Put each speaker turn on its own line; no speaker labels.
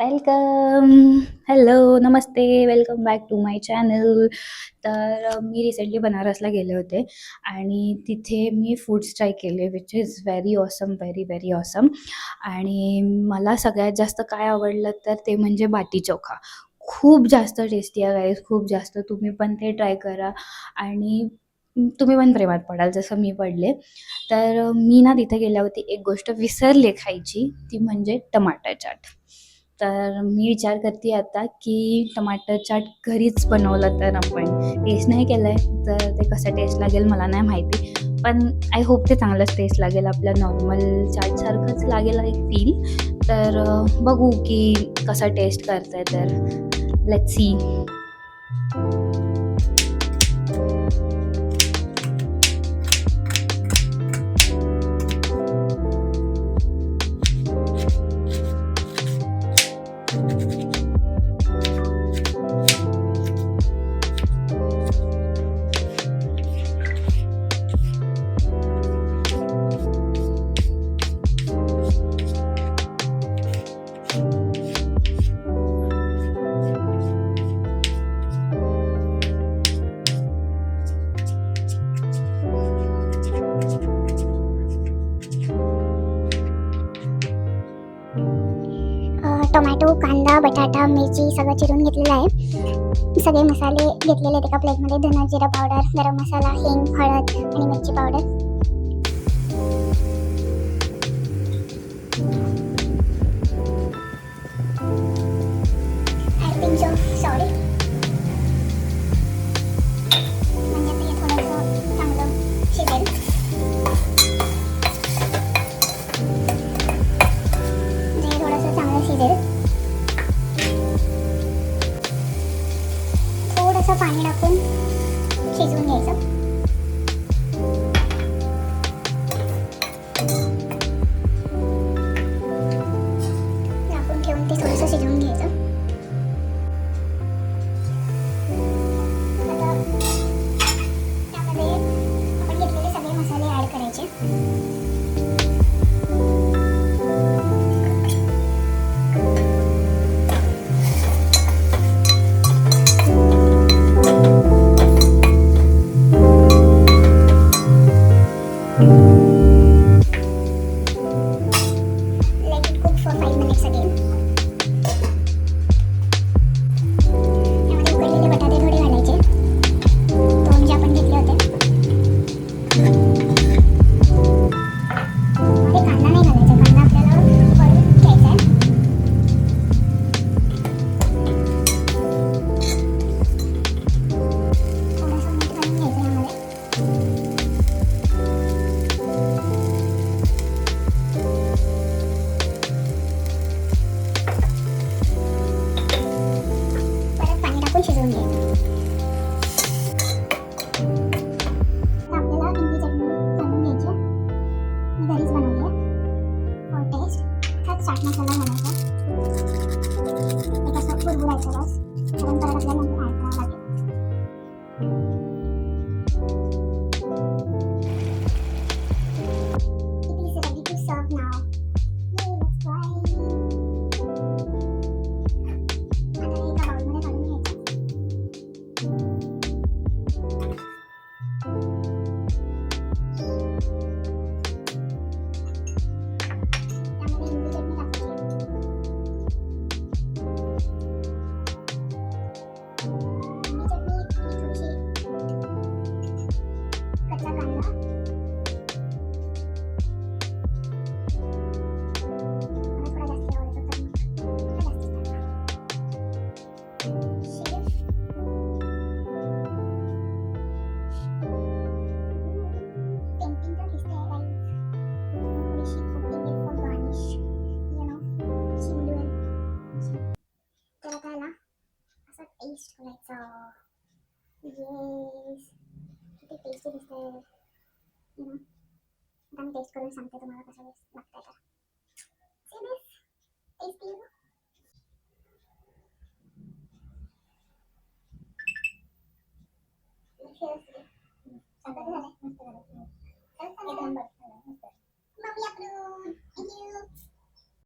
Welcome. Hello, नमस्ते. Welcome back to my channel. तर मी रिसेंटली बनारसला गेले होते आणि तिथे मी फूड्स ट्राय केले which is very awesome, very very awesome. आणि मला सगळ्यात जास्त काय आवडलं तर ते म्हणजे बाटी चोखा. खूप जास्त टेस्टी आहे गाईज, खूप जास्त. तुम्ही पण ते ट्राय करा आणि तुम्ही पण प्रेमात पडाल जसं मी पडले. तर मी ना तिथे गेल्यावरती एक गोष्ट विसरले खायची, ती म्हणजे टमाटर चाट. तर मी विचार करते आता की टमाटर चाट घरीच बनवलं तर आपण. टेस्ट नाही केलं आहे तर ते कसं टेस्ट लागेल मला नाही माहिती, पण आय होप ते चांगलंच टेस्ट लागेल, आपल्या नॉर्मल चाटसारखंच लागेल एक फील. तर बघू की कसं टेस्ट करतंय, तर लेट्स सी.
टोमॅटो, कांदा, बटाटा, मिरची सगळं चिरून घेतलेलं आहे. सगळे मसाले घेतलेले आहेत एका प्लेटमध्ये. धना जिरा पावडर, गरम मसाला, हिंग, हळद आणि मिरची powder. Add pinch of salt, म्हणजे ते थोडंसं चांगलं शिजेल. ते थोडंसं चांगलं शिजेल. थोडंसं पाणी टाकून शिजवून घ्यायचं. झाकून ठेवून ते थोडंसं शिजवून घ्यायचं. आता त्यामध्ये आपण घेतलेले सगळे मसाले ॲड करायचे. Let it cook for 5 minutes again. त्यामध्ये उकडलेले बटाटे थोडे घालायचे, 2 जे आपण घेतले होते. त्यामध्ये कांदा नाही घालायचा, कांदा आपल्याला वरून घ्यायचा आहे. थोडंसं मीठ घालून घ्यायचं यामध्ये. परत पाणी टाकून शिजवून घ्यायचं. आता आपल्याला इमली चटणी बनवून घ्यायची आहे. मी घरीच बनवली आहे फॉर टेस्ट. त्यात चाट मसाला घालायचा. एक असं बुडबुडायचं बस, कारण परत आपल्याला नंतर ॲड करावं लागेल. It is ready to serve now. Yay, let's try. आता हे एका बाउलमध्ये काढून घ्यायचं. त्यामध्ये इमली चटणी टाकायची. इमली चटणी आणि थोडीशी कच्चा कांदा, मला थोडा जास्त आवडतो तर मग थोडा जास्तच टाकला. शेव, टेम्पटिंग तर दिसतंय गाईज. थोडीशी कोथिंबीर फॉर गार्निश, शिमडून. तर आता याला असं टेस्ट करायचं. येस, किती टेस्टी दिसतंय. आता मी टेस्ट करून सांगते तुम्हाला कसं लागतंय तर. See this? Tasty. आता झालंय.